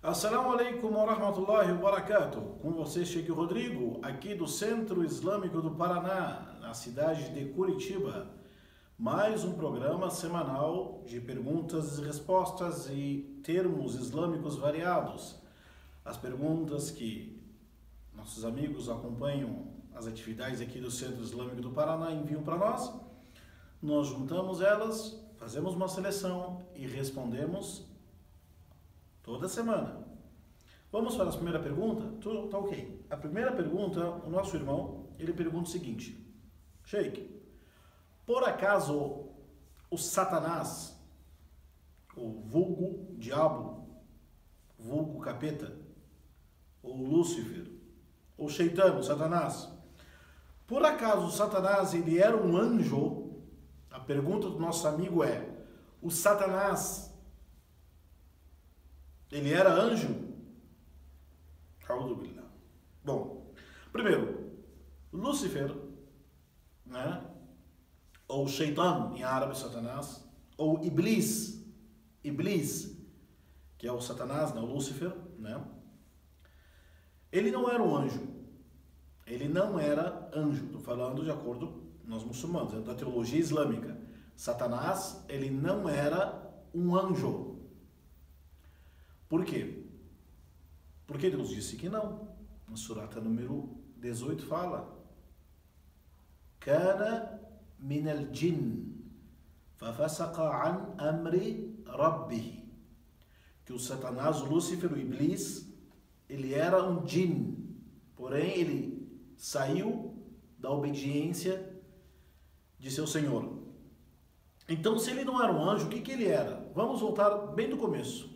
Assalamu alaikum wa rahmatullahi wa barakatuh. Com você, Sheikh Rodrigo, aqui do Centro Islâmico do Paraná, na cidade de Curitiba. Mais um programa semanal de perguntas e respostas e termos islâmicos variados. As perguntas que nossos amigos acompanham as atividades aqui do Centro Islâmico do Paraná enviam para nós. Nós juntamos elas, fazemos uma seleção e respondemos toda semana. Vamos para a primeira pergunta? Tá ok. A primeira pergunta, o nosso irmão, ele pergunta o seguinte: Sheikh, por acaso o Satanás, o vulgo diabo, vulgo capeta, ou Lúcifer, ou Sheitano, Satanás, por acaso o Satanás ele era um anjo? A pergunta do nosso amigo é: o Satanás ele era anjo? Bom, primeiro, Lúcifer, né? Ou Shaitan, em árabe, Satanás, ou Iblis, que é o Satanás, né? O Lúcifer, né? Ele não era um anjo. Ele não era anjo. Estou falando de acordo com nós muçulmanos, da teologia islâmica. Satanás, ele não era um anjo. Por quê? Porque Deus disse que não. No surata número 18 fala: Kana min al-jinn fafasaqa an amri rabbih. Que o Satanás, o Lúcifer, o Iblis, ele era um jinn, porém ele saiu da obediência de seu Senhor. Então, se ele não era um anjo, o que ele era? Vamos voltar bem do começo.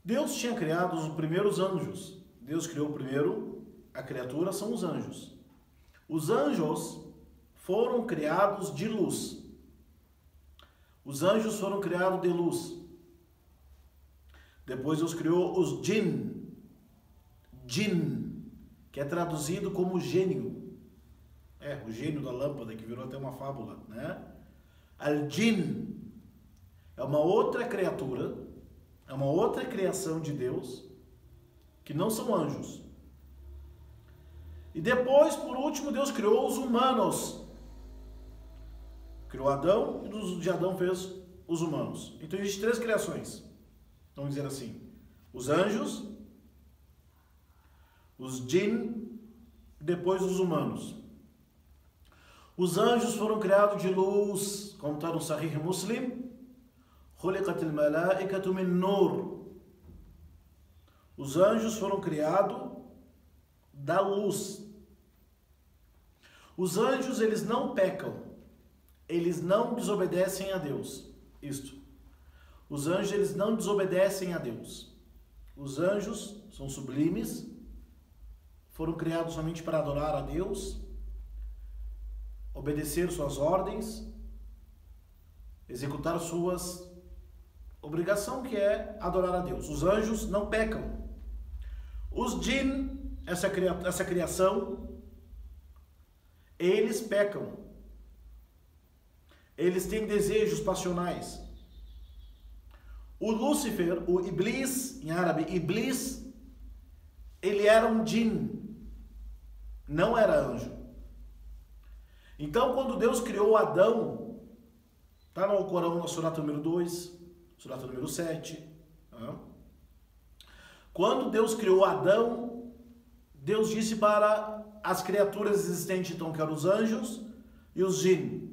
Deus tinha criado os primeiros anjos. Deus criou primeiro a criatura, são os anjos. Os anjos foram criados de luz. Os anjos foram criados de luz. Depois Deus criou os jinn, que é traduzido como gênio. O gênio da lâmpada, que virou até uma fábula, né? Al-jinn é uma outra criatura, é uma outra criação de Deus, que não são anjos. E depois, por último, Deus criou os humanos. Criou Adão e de Adão fez os humanos. Então existem três criações. Vamos dizer assim: os anjos, os jinn, depois os humanos. Os anjos foram criados de luz, como está no Sahih Muslim. خُلِقَتِ الْمَلَائِكَةُ مِنْ نُورٍ. Os anjos foram criados da luz. Os anjos, eles não pecam. Eles não desobedecem a Deus. Isto. Os anjos, eles não desobedecem a Deus. Os anjos são sublimes, foram criados somente para adorar a Deus, obedecer suas ordens, executar suas obrigação, que é adorar a Deus. Os anjos não pecam. Os jinn, essa criação, eles pecam. Eles têm desejos passionais. O Lúcifer, o Iblis, em árabe, Iblis, ele era um jinn, não era anjo. Então, quando Deus criou Adão, está no Corão, na surata número 2, surata número 7. Quando Deus criou Adão, Deus disse para as criaturas existentes, então, que eram os anjos e os jinn: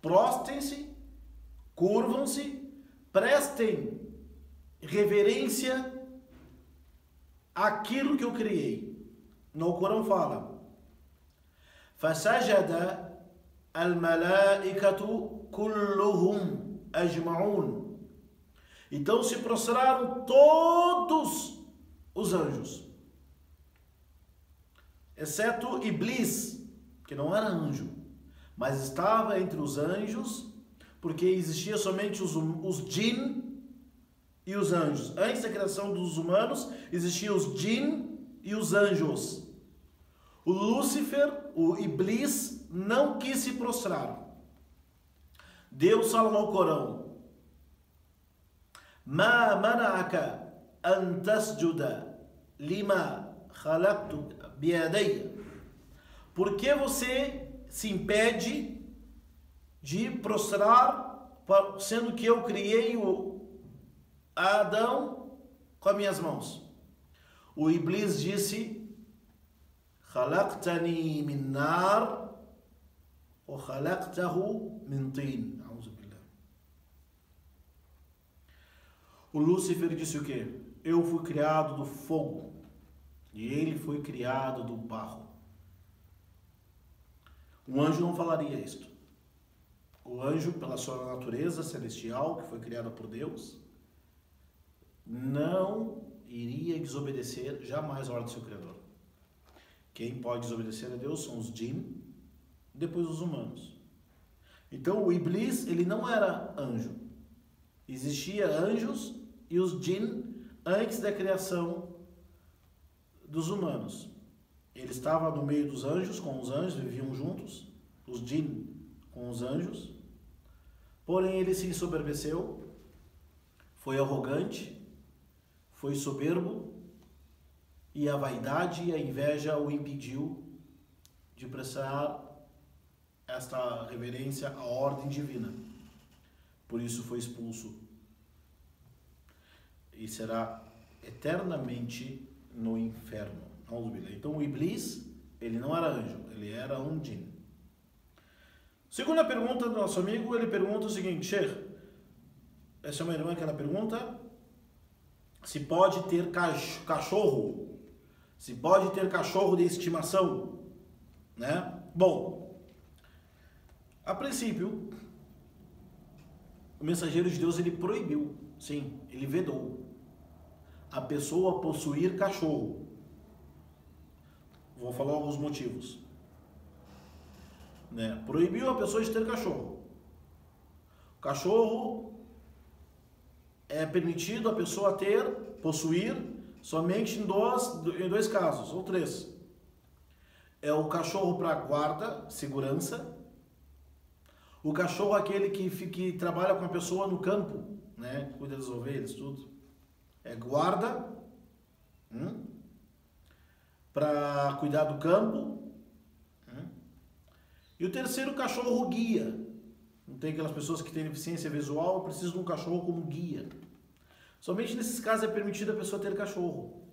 prostem-se, curvam-se, prestem reverência àquilo que eu criei. No Corão fala: فَسَجَدَ الْمَلَائِكَةُ كُلُّهُمْ ajma'un. Então se prostraram todos os anjos, exceto Iblis, que não era anjo, mas estava entre os anjos, porque existia somente os jinn e os anjos. Antes da criação dos humanos, existiam os jinn e os anjos. O Lúcifer, o Iblis, não quis se prostrar. Deus fala no Corão: ما منعك أن تسجد لما خلقت بيدي. Por que você se impede de prostrar, sendo que eu criei o Adão com as minhas mãos? O Iblis disse: خلقتني من نار وخلقته من طين. O Lúcifer disse o quê? Eu fui criado do fogo e ele foi criado do barro. Um anjo não falaria isto. O anjo, pela sua natureza celestial, que foi criada por Deus, não iria desobedecer jamais a ordem do seu Criador. Quem pode desobedecer a Deus são os jinn, depois os humanos. Então o Iblis, ele não era anjo. Existia anjos e os jinn antes da criação dos humanos. Ele estava no meio dos anjos, com os anjos, viviam juntos, os jinn com os anjos. Porém, ele se ensoberbeceu, foi arrogante, foi soberbo, e a vaidade e a inveja o impediu de prestar esta reverência à ordem divina. Por isso foi expulso e será eternamente no inferno. Então o Iblis, ele não era anjo, ele era um jinn. Segunda pergunta do nosso amigo, ele pergunta o seguinte: Sheikh, essa é uma irmã que ela pergunta se pode ter cachorro, se pode ter cachorro de estimação, né? Bom, a princípio, o mensageiro de Deus, ele proibiu, sim, ele vedou a pessoa possuir cachorro. Vou falar alguns motivos. Né? Proibiu a pessoa de ter cachorro. Cachorro é permitido a pessoa possuir somente em dois casos, ou três. É o cachorro para guarda, segurança. O cachorro é aquele que trabalha com a pessoa no campo, né? Cuida das ovelhas, tudo. É guarda, para cuidar do campo. E o terceiro, cachorro guia. Não tem aquelas pessoas que têm deficiência visual, precisam de um cachorro como guia. Somente nesses casos é permitido a pessoa ter cachorro.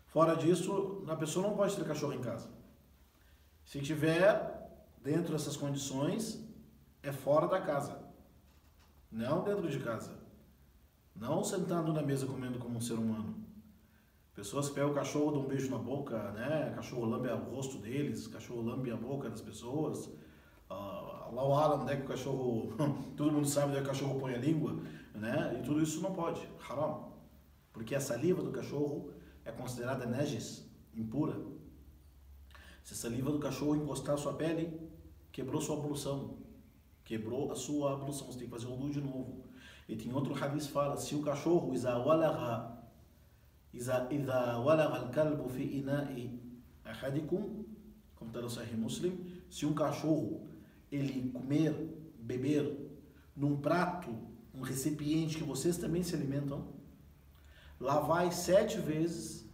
Fora disso, a pessoa não pode ter cachorro em casa. Se tiver dentro dessas condições, é fora da casa, não dentro de casa. Não sentado na mesa comendo como um ser humano. Pessoas que pegam o cachorro, dão um beijo na boca, né? Cachorro lambe o rosto deles, cachorro lambe a boca das pessoas. Lá o Alam, né? Que o cachorro, todo mundo sabe que o cachorro põe a língua, né? E tudo isso não pode, haram. Porque a saliva do cachorro é considerada najis, impura. Se a saliva do cachorro encostar a sua pele, quebrou sua ablução. Quebrou a sua ablução, você tem que fazer um wudu de novo. E tem outro hadith que fala: se o cachorro, إذا ولغ الكلب في إناء أحدكم, como está no Sahih Muslim, se um cachorro ele beber num prato, um recipiente que vocês também se alimentam, lá vai 7 vezes,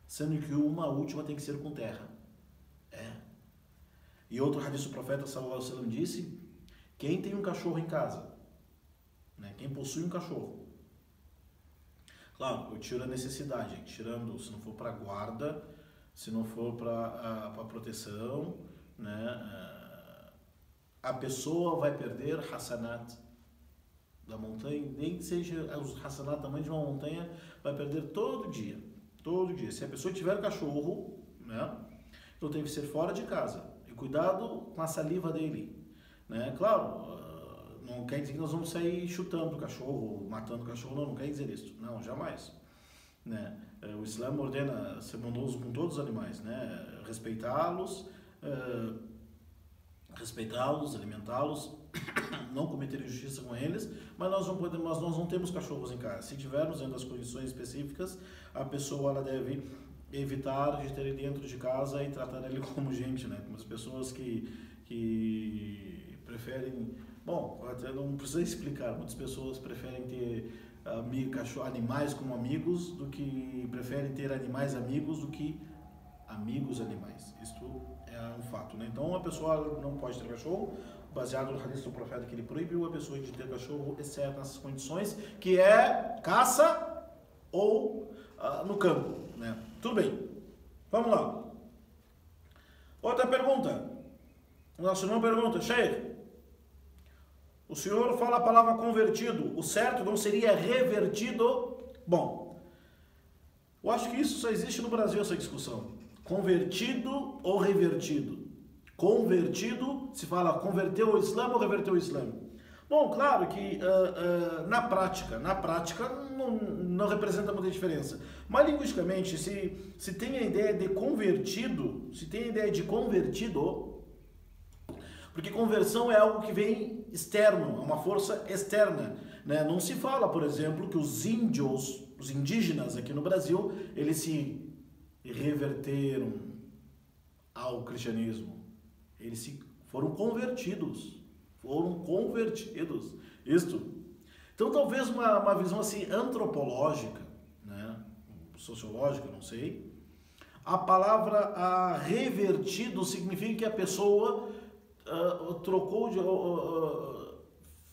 sendo que uma última tem que ser com terra. E outro hadith do profeta sallallahu alaihi wasallam disse: quem tem um cachorro em casa, né, quem possui um cachorro, claro, eu tiro a necessidade, tirando se não for para guarda, se não for para proteção, né, a pessoa vai perder hasanat da montanha, nem que seja os hasanat tamanho de uma montanha, vai perder todo dia. Todo dia. Se a pessoa tiver cachorro, né, então tem que ser fora de casa. E cuidado com a saliva dele, né? Claro, não quer dizer que nós vamos sair chutando o cachorro, matando o cachorro, não quer dizer isso. Não, jamais. Né? O Islã ordena ser bondoso com todos os animais, né? Respeitá-los, alimentá-los, não cometer injustiça com eles, mas nós não temos cachorros em casa. Se tivermos dentro das condições específicas, a pessoa ela deve evitar de ter ele dentro de casa e tratar ele como gente, né? Como as pessoas que preferem... Bom, não precisa explicar. Muitas pessoas preferem ter animais como amigos do que preferem ter animais amigos do que amigos animais. Isto é um fato, né? Então a pessoa não pode ter cachorro, baseado no hadith do profeta que ele proibiu a pessoa de ter cachorro, exceto nessas condições, que é caça ou no campo, né? Tudo bem. Vamos lá. Outra pergunta. O nosso irmão pergunta: Sheikh, o senhor fala a palavra convertido, o certo não seria revertido? Bom, eu acho que isso só existe no Brasil, essa discussão. Convertido ou revertido? Convertido, se fala converteu o Islã ou reverteu o Islã? Bom, claro que na prática não representa muita diferença. Mas linguisticamente, se tem a ideia de convertido, porque conversão é algo que vem externo, é uma força externa, né? Não se fala, por exemplo, que os indígenas aqui no Brasil, eles se reverteram ao cristianismo. Eles foram convertidos. Isto. Então, talvez uma visão assim antropológica, né? Sociológica, não sei. A palavra revertido significa que a pessoa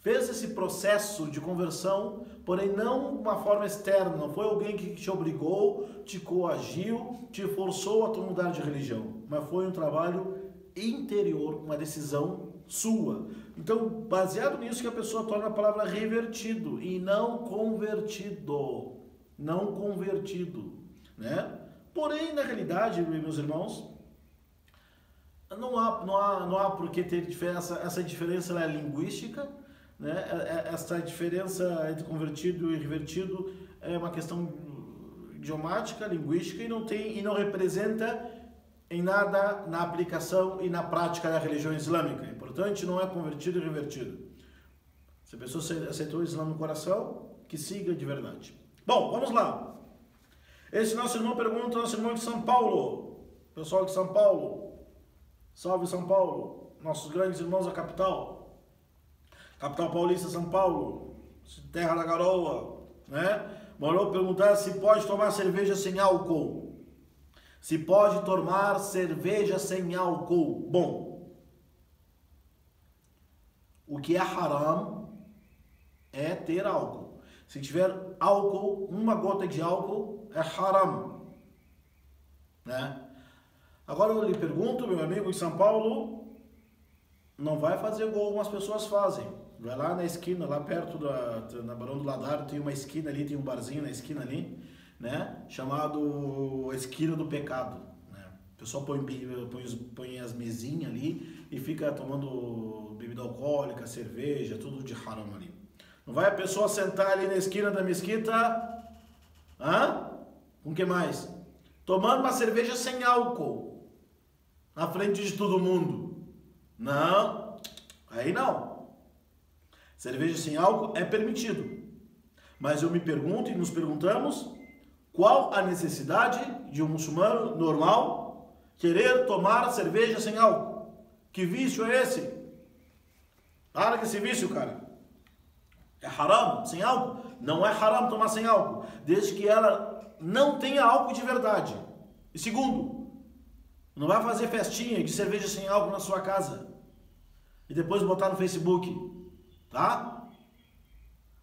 fez esse processo de conversão, porém não de uma forma externa, não foi alguém que te obrigou, te coagiu, te forçou a mudar de religião, mas foi um trabalho interior, uma decisão sua. Então, baseado nisso que a pessoa torna a palavra revertido e não convertido, né? Porém, na realidade, meus irmãos, não há por que ter diferença. Essa diferença é linguística, né? Essa diferença entre convertido e revertido é uma questão idiomática, linguística, e não representa em nada na aplicação e na prática da religião islâmica. O importante não é convertido e revertido. Se a pessoa aceitou o Islã no coração, que siga de verdade. Bom, vamos lá. Esse nosso irmão pergunta, nosso irmão de São Paulo. Pessoal de São Paulo. Salve São Paulo. Nossos grandes irmãos da capital. Capital paulista, São Paulo. Terra da garoa. Né? Mandou perguntar se pode tomar cerveja sem álcool. Se pode tomar cerveja sem álcool. Bom, o que é haram é ter álcool. Se tiver álcool, uma gota de álcool, é haram. Né? Agora eu lhe pergunto, meu amigo em São Paulo, não vai fazer igual algumas pessoas fazem. Vai lá na esquina, lá perto na Barão do Ladardo, tem uma esquina ali, tem um barzinho na esquina ali, né? Chamado Esquina do Pecado. Né? O pessoal põe as mesinhas ali e fica tomando bebida alcoólica, cerveja, tudo de haram ali. Não vai a pessoa sentar ali na esquina da mesquita, com o que mais? Tomando uma cerveja sem álcool, na frente de todo mundo. Não, aí não. Cerveja sem álcool é permitido. Mas eu me pergunto e nos perguntamos, qual a necessidade de um muçulmano normal querer tomar cerveja sem álcool? Que vício é esse? Para com esse vício, cara. É haram sem álcool? Não é haram tomar sem álcool, desde que ela não tenha álcool de verdade. E segundo, não vai fazer festinha de cerveja sem álcool na sua casa e depois botar no Facebook, tá?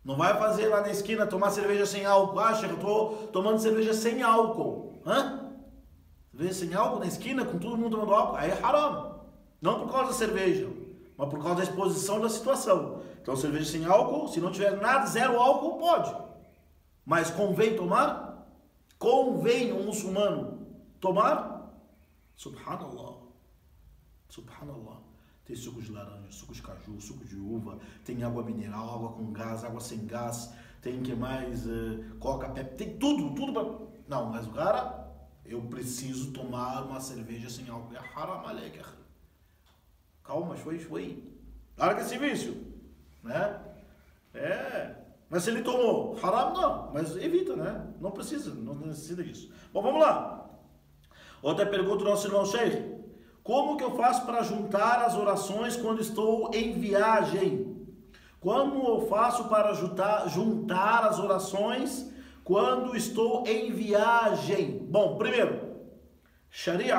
Não vai fazer lá na esquina tomar cerveja sem álcool. Acha que eu tô tomando cerveja sem álcool? Cerveja sem álcool na esquina, com todo mundo tomando álcool? Aí é haram. Não por causa da cerveja, mas por causa da exposição da situação. Então cerveja sem álcool, se não tiver nada, zero álcool, pode. Mas convém tomar? Convém um muçulmano tomar? Subhanallah. Subhanallah. Tem suco de laranja, suco de caju, suco de uva, tem água mineral, água com gás, água sem gás, tem que mais, coca, pep, tem tudo pra... Não, mas o cara, eu preciso tomar uma cerveja sem álcool. É haram alek. Calma, foi. Larga esse vício, né? Mas se ele tomou haram, não, mas evita, né? Não necessita disso. Bom, vamos lá. Outra pergunta do nosso irmão Sheikh. Como que eu faço para juntar as orações quando estou em viagem? Como eu faço para juntar as orações quando estou em viagem? Bom, primeiro, Sharia,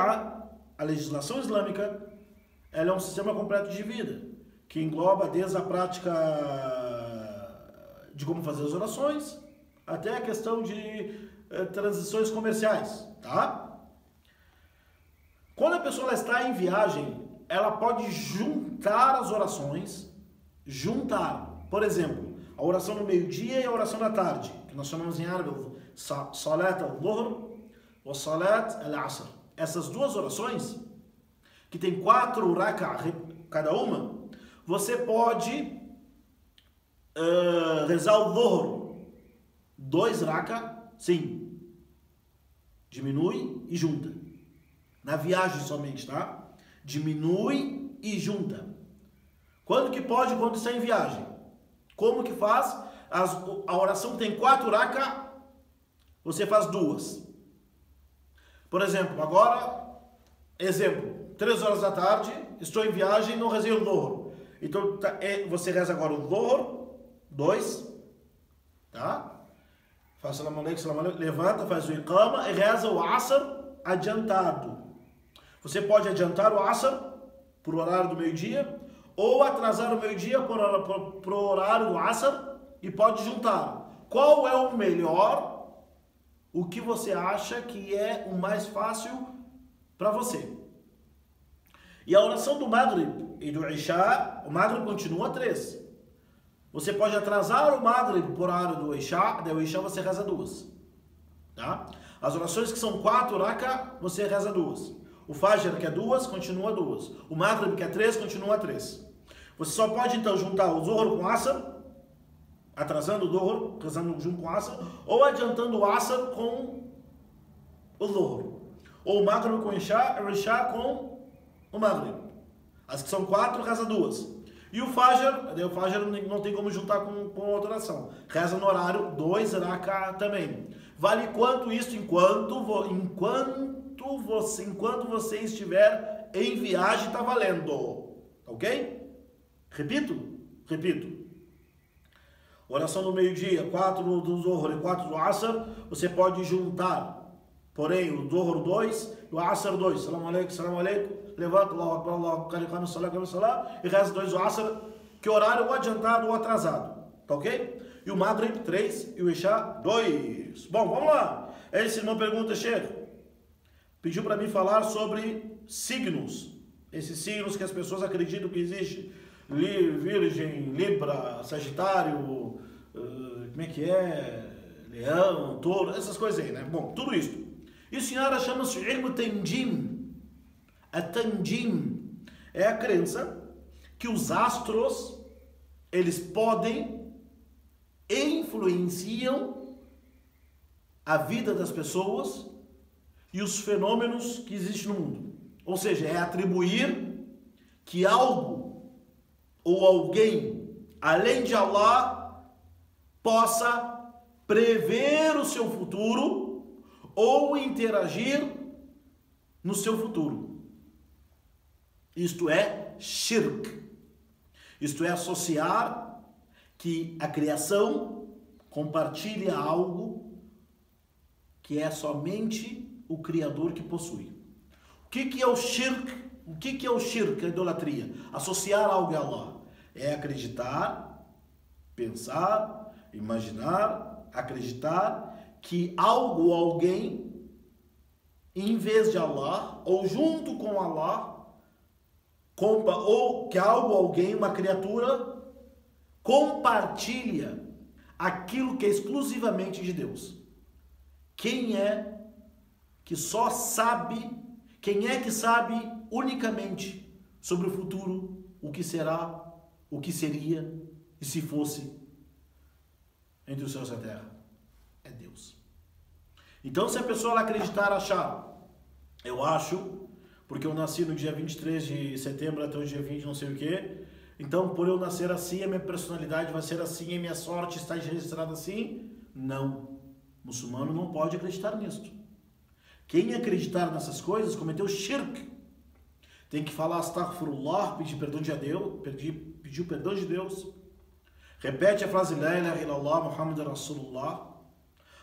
a legislação islâmica, ela é um sistema completo de vida, que engloba desde a prática de como fazer as orações, até a questão de transições comerciais, tá? Quando a pessoa está em viagem, ela pode juntar as orações, por exemplo, a oração no meio-dia e a oração da tarde, que nós chamamos em árabe Salat al-Dhuhr ou Salat al-Asr. Essas duas orações, que tem 4 rak'a cada uma, você pode rezar o Dhuhr, 2 rak'a, sim, diminui e junta. Na viagem somente, tá? Diminui e junta. Quando que pode? Quando está em viagem. Como que faz? A oração tem 4 rak'a, você faz 2. Por exemplo, agora, 3 horas da tarde, estou em viagem e não rezei o Dhuhr. Então, você reza agora o Dhuhr, 2, tá? Faz salam aleikum, levanta, faz o Iqama e reza o Asr adiantado. Você pode adiantar o Asr por horário do meio-dia, ou atrasar o meio-dia por horário do Asr e pode juntar. Qual é o melhor? O que você acha que é o mais fácil para você? E a oração do Maghrib e do Isha, o Maghrib continua 3. Você pode atrasar o Maghrib por horário do Isha, daí o Isha você reza 2. Tá? As orações que são 4 rak'a, você reza 2. O Fajr, que é 2, continua 2. O Maghrib, que é 3, continua 3. Você só pode então juntar o Zuhr com o Asr, atrasando o Dhuhr, rezando junto com o Asr, ou adiantando o Asr com o Dhuhr. Ou o Maghrib com o Isha com o Maghrib. As que são 4, reza 2. E o Fajr não tem como juntar com outra oração. Reza no horário 2 rak'a também. Vale quanto isso enquanto você estiver em viagem, está valendo. Ok? Repito. Oração no meio-dia, 4 do Zuhr e 4 do Asr, você pode juntar. Porém, o Zuhr 2 e o Asr 2. Salam aleikum. Levanta, Allahu Akbar, e reza 2 do Asr, que horário ou adiantado ou atrasado. Tá ok? E o Maghrib 3 e o Isha 2. Bom, vamos lá. Esse irmão pergunta, Sheikh, pediu para mim falar sobre signos. Esses signos que as pessoas acreditam que existe. Virgem, Libra, Sagitário, como é que é? Leão, Touro, essas coisas aí, né? Bom, tudo isso. Isso em árabe chama-se Ilm Tanjim. A Tanjim é a crença que os astros, eles podem e influenciam a vida das pessoas e os fenômenos que existem no mundo. Ou seja, é atribuir que algo ou alguém, além de Allah, possa prever o seu futuro ou interagir no seu futuro. Isto é shirk. Isto é associar que a criação compartilha algo que é somente o Criador que possui. O que é o shirk? O que é o shirk, a idolatria? Associar algo a Allah. É acreditar, pensar, imaginar, acreditar que algo ou alguém, em vez de Allah, ou junto com Allah, ou que algo ou alguém, uma criatura, compartilha aquilo que é exclusivamente de Deus. Quem é que só sabe, quem é que sabe unicamente sobre o futuro, o que será, o que seria e se fosse entre os céus e a terra? É Deus. Então, se a pessoa ela acreditar, achar, eu acho, porque eu nasci no dia 23 de setembro até o dia 20, não sei o que, então por eu nascer assim, a minha personalidade vai ser assim, a minha sorte está registrada assim? Não. O muçulmano não pode acreditar nisso. Quem acreditar nessas coisas cometeu shirk. Tem que falar astaghfirullah, pedir perdão de Deus, pedir perdão de Deus. Repete a frase La ilaha illallah Muhammad Rasulullah,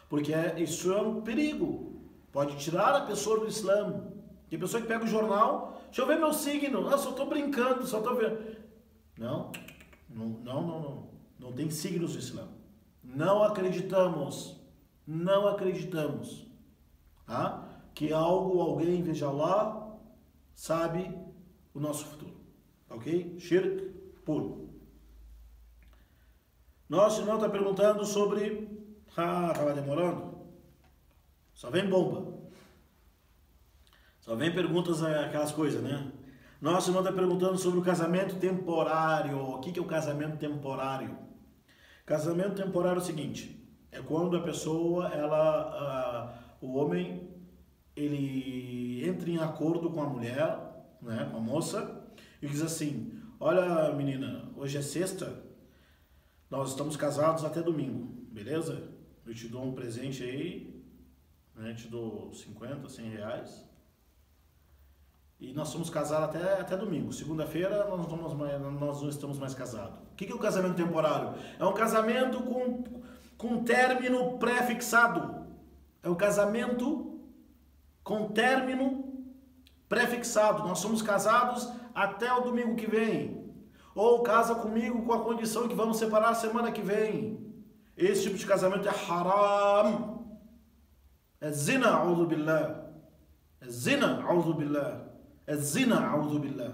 porque isso é um perigo. Pode tirar a pessoa do Islã. Tem pessoa que pega o jornal, deixa eu ver meu signo, só estou brincando, só estou vendo. Não. Não tem signos do Islã. Não acreditamos que alguém, veja lá, sabe o nosso futuro. Ok? Shirk puro. Nosso irmão está perguntando sobre... estava demorando? Só vem bomba. Só vem perguntas, aquelas coisas, né? Nosso irmão está perguntando sobre o casamento temporário. O que é o casamento temporário? Casamento temporário é o seguinte. É quando a pessoa, o homem, ele entra em acordo com a mulher, né, com a moça, e diz assim, olha menina, hoje é sexta, nós estamos casados até domingo, beleza? Eu te dou um presente aí, né, te dou 50, 100 reais, e nós somos casados até domingo. Segunda-feira nós não estamos mais casados. O que é o casamento temporário? É um casamento com término pré-fixado. É um casamento com término pré-fixado. Nós somos casados até o domingo que vem. Ou casa comigo com a condição que vamos separar a semana que vem. Esse tipo de casamento é haram. É zina, a'udhu billah. É zina, a'udhu billah. É zina, a'udhu billah.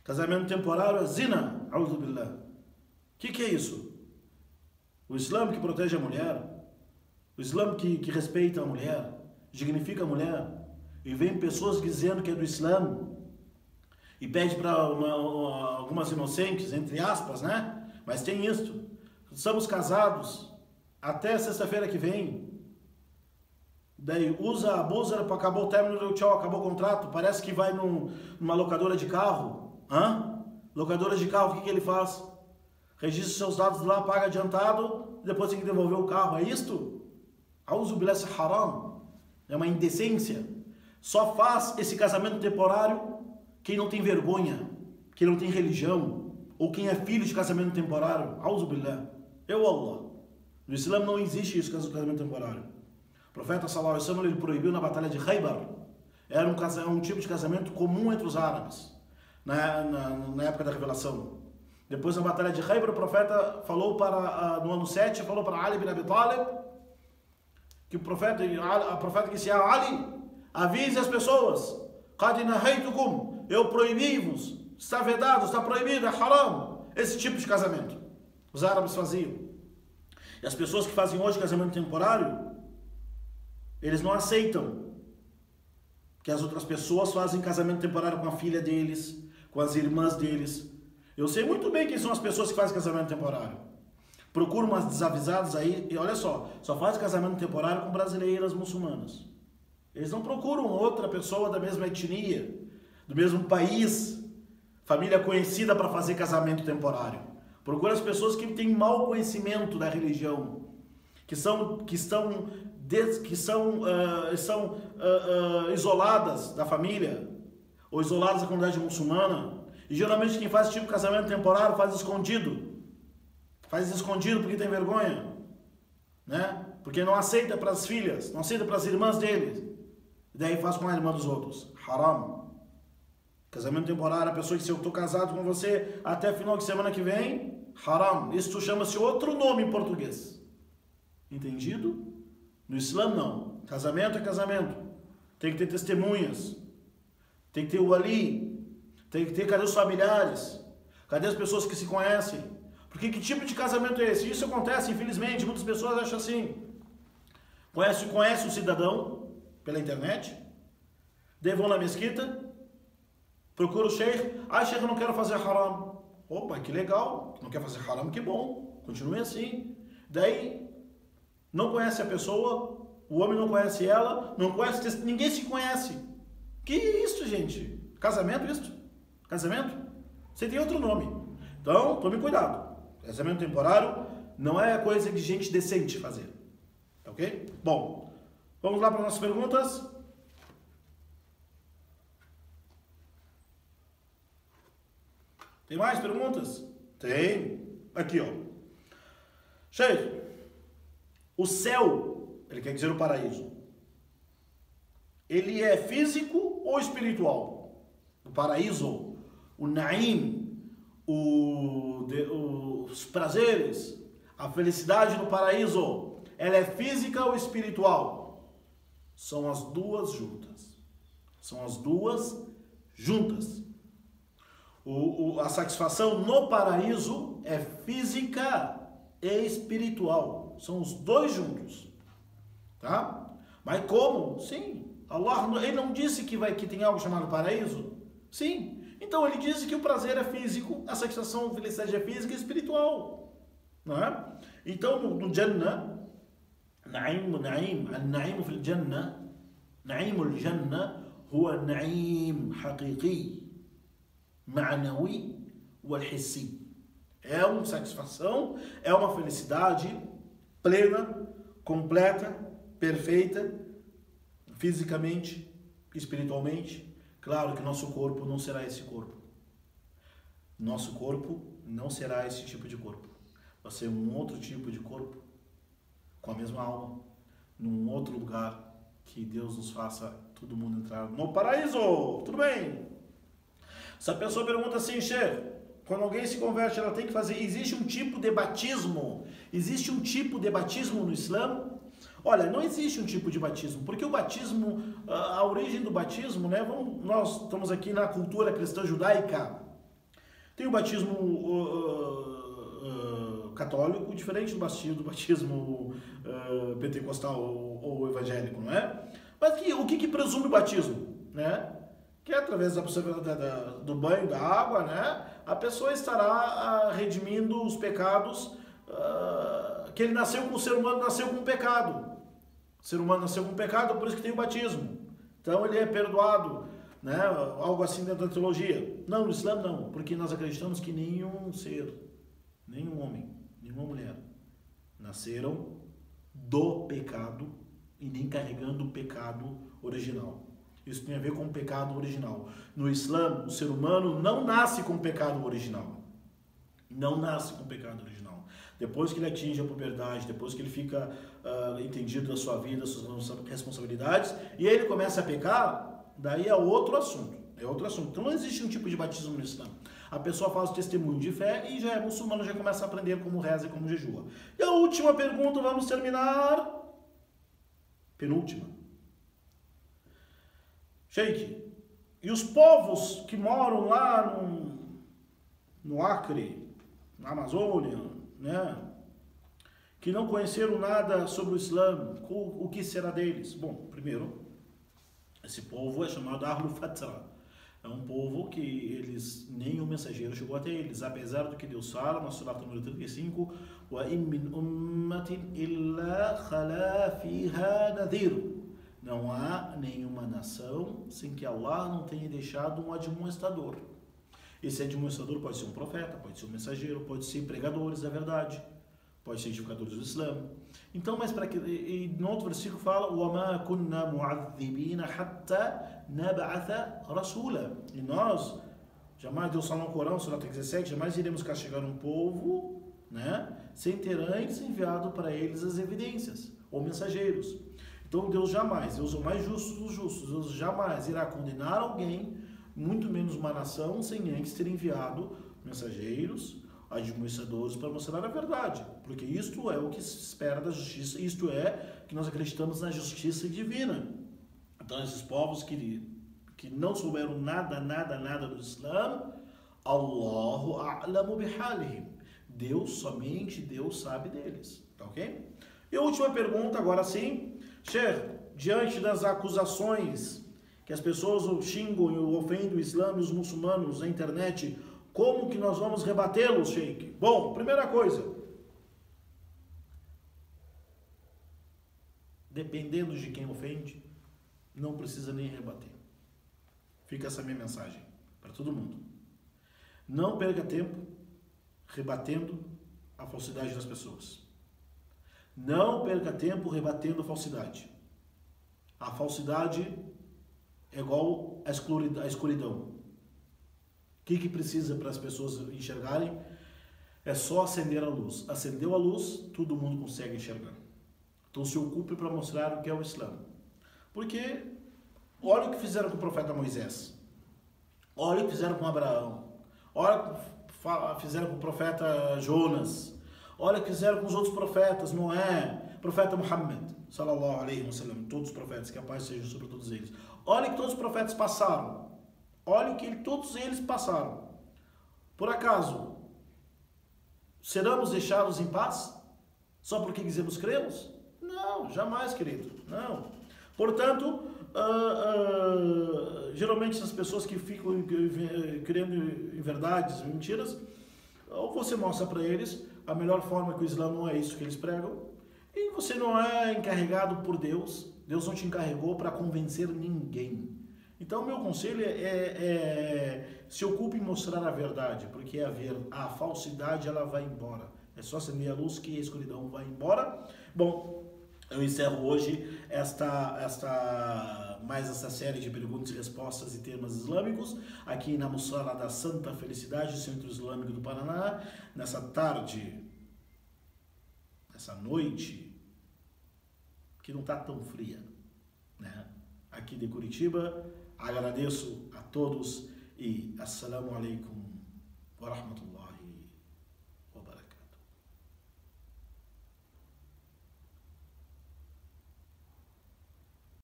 Casamento temporário é zina, a'udhu billah. O que é isso? O Islã que protege a mulher, o Islã que respeita a mulher, dignifica a mulher, e vem pessoas dizendo que é do Islã, e pede para algumas inocentes, entre aspas, né? Mas tem isso. Estamos casados até sexta-feira que vem. Daí abusa, acabou o término, tchau, acabou o contrato, parece que vai numa locadora de carro. Locadora de carro, o que ele faz? Registra seus dados lá, paga adiantado, depois tem que devolver o carro. É isto? Auzu billah, haram. É uma indecência. Só faz esse casamento temporário quem não tem vergonha, quem não tem religião, ou quem é filho de casamento temporário. Auzu billah. Allah. No Islã não existe isso, casamento temporário. O profeta sallallahu alaihi wasallam, ele proibiu na batalha de Khaybar. Era um tipo de casamento comum entre os árabes, na época da revelação. Depois da batalha de Khaybar, o profeta falou no ano 7, falou para Ali bin Abi Talib, que a profeta disse a Ali, avise as pessoas, Qad nahaytukum, eu proibi-vos, está vedado, está proibido, é haram, esse tipo de casamento. Os árabes faziam. E as pessoas que fazem hoje casamento temporário, eles não aceitam que as outras pessoas fazem casamento temporário com a filha deles, com as irmãs deles. Eu sei muito bem quem são as pessoas que fazem casamento temporário. Procuro umas desavisadas aí, e olha só faz casamento temporário com brasileiras muçulmanas. Eles não procuram outra pessoa da mesma etnia, do mesmo país, família conhecida para fazer casamento temporário. Procura as pessoas que têm mau conhecimento da religião, que são isoladas da família, ou isoladas da comunidade muçulmana. E geralmente quem faz esse tipo de casamento temporário faz escondido. Faz escondido porque tem vergonha, né? Porque não aceita para as filhas, não aceita para as irmãs deles. E daí faz com a irmã dos outros. Haram. Casamento temporário, a pessoa que, se eu estou casado com você até final de semana que vem, haram. Isso chama-se outro nome em português. Entendido? No Islã não. Casamento é casamento. Tem que ter testemunhas. Tem que ter o ali. Tem que ter, cadê os familiares? Cadê as pessoas que se conhecem? Porque que tipo de casamento é esse? Isso acontece, infelizmente, muitas pessoas acham assim. Conhece um cidadão pela internet, daí vão na mesquita, procura o sheikh, sheikh, eu não quero fazer haram. Opa, que legal, não quer fazer haram, que bom, continue assim. Daí, não conhece a pessoa, o homem não conhece ela, não conhece, ninguém se conhece. Que isso, gente? Casamento isso? Casamento? Você tem outro nome. Então, tome cuidado. Casamento temporário não é coisa de gente decente fazer. Ok? Bom, vamos lá para as nossas perguntas. Tem mais perguntas? Tem. Aqui, ó. Sheikh, o céu, ele quer dizer o paraíso, ele é físico ou espiritual? O paraíso, o naim, os prazeres, a felicidade no paraíso, ela é física ou espiritual? São as duas juntas. São as duas juntas. A satisfação no paraíso é física e espiritual. São os dois juntos. Tá? Mas como? Sim. Allah, ele não disse que tem algo chamado paraíso? Sim. Então ele disse que o prazer é físico, a satisfação, a felicidade é física e espiritual. Não é? Então no Jannah, النعيم في الجنة نعيم الجنة هو نعيم حقيقي معنوي والحسي. É uma satisfação, é uma felicidade plena, completa, perfeita, fisicamente, espiritualmente. Claro que nosso corpo não será esse corpo. Nosso corpo não será esse tipo de corpo. Vai ser um outro tipo de corpo, com a mesma alma, num outro lugar, que Deus nos faça todo mundo entrar no paraíso. Tudo bem? Se a pessoa pergunta assim, Sheikh, quando alguém se converte, ela tem que fazer, existe um tipo de batismo? Existe um tipo de batismo no Islã? Olha, não existe um tipo de batismo, porque o batismo, a origem do batismo, né? Nós estamos aqui na cultura cristã judaica. Tem o batismo católico, diferente do batismo pentecostal ou evangélico, não é? Mas o que presume o batismo, né? Que é através do banho, da água, né? A pessoa estará redimindo os pecados que ele nasceu com, o ser humano nasceu com pecado. O ser humano nasceu com pecado, por isso que tem o batismo. Então ele é perdoado, né? Algo assim dentro da teologia. Não, no Islã não, porque nós acreditamos que nenhum ser, nenhum homem, nenhuma mulher nasceram do pecado e nem carregando o pecado original. Isso tem a ver com o pecado original. No Islã, o ser humano não nasce com o pecado original. Não nasce com o pecado original. Depois que ele atinge a puberdade, depois que ele fica entendido da sua vida, das suas responsabilidades, e aí ele começa a pecar, daí é outro assunto. É outro assunto. Então não existe um tipo de batismo no Islã. A pessoa faz o testemunho de fé e já é muçulmano, já começa a aprender como reza e como jejua. E a última pergunta, vamos terminar. Penúltima. Sheikh, e os povos que moram lá no Acre, na Amazônia, né, que não conheceram nada sobre o Islã, o que será deles? Bom, primeiro, esse povo é chamado Ahlul Fatra. É um povo que nenhum mensageiro chegou até eles, apesar do que Deus fala no Surah número 35, وَإِن مِّنْ أُمَّةٍ إِلَّا خَلَا فِيهَا نَذِيرٌ. Não há nenhuma nação sem que Allah não tenha deixado um admoestador. Esse admoestador pode ser um profeta, pode ser um mensageiro, pode ser pregadores da verdade, pode ser edificadores do Islã. Então, mas para que... E no outro versículo fala وَمَا كُنَّا مُعَذِّبِينَ حَتَّى نَبْعَثَ رَسُولًا. E nós, jamais, Deus fala no Corão, Surah 17, jamais iremos castigar um povo, né, sem ter antes enviado para eles as evidências, ou mensageiros. Então Deus jamais, Deus é o mais justo dos justos, Deus jamais irá condenar alguém, muito menos uma nação, sem antes ter enviado mensageiros, admoestadores para mostrar a verdade, porque isto é o que se espera da justiça, isto é que nós acreditamos na justiça divina. Então esses povos que não souberam nada do Islã, Allahu a'lamu bihalihim. Somente Deus sabe deles, tá ok? E a última pergunta, agora sim, Sheikh, diante das acusações que as pessoas xingam e ofendem o Islã e os muçulmanos na internet, como que nós vamos rebatê-los, Sheikh? Bom, primeira coisa, dependendo de quem ofende, não precisa nem rebater. Fica essa minha mensagem para todo mundo. Não perca tempo rebatendo a falsidade das pessoas. Não perca tempo rebatendo a falsidade. A falsidade é igual à escuridão. O que precisa para as pessoas enxergarem? É só acender a luz. Acendeu a luz, todo mundo consegue enxergar. Então se ocupe para mostrar o que é o Islã. Porque olha o que fizeram com o profeta Moisés. Olha o que fizeram com Abraão. Olha o que fizeram com o profeta Jonas. Olha o que fizeram com os outros profetas, Noé, profeta Muhammad, sallallahu alaihi wasallam, todos os profetas, que a paz seja sobre todos eles. Olha o que todos os profetas passaram. Olha o que todos eles passaram. Por acaso, seremos deixados em paz? Só porque dizemos cremos? Não, jamais, querido. Não. Portanto, geralmente essas pessoas que ficam criando inverdades, mentiras, ou você mostra para eles a melhor forma que o Islã não é isso que eles pregam, e você não é encarregado por Deus, Deus não te encarregou para convencer ninguém. Então, meu conselho se ocupe em mostrar a verdade, porque a falsidade ela vai embora. É só acender a luz que a escuridão vai embora. Bom, eu encerro hoje mais essa série de perguntas e respostas e temas islâmicos aqui na Mussara da Santa Felicidade, Centro Islâmico do Paraná, nessa tarde, nessa noite, que não está tão fria, né? Aqui de Curitiba. Agradeço a todos e assalamu alaikum wa rahmatullahi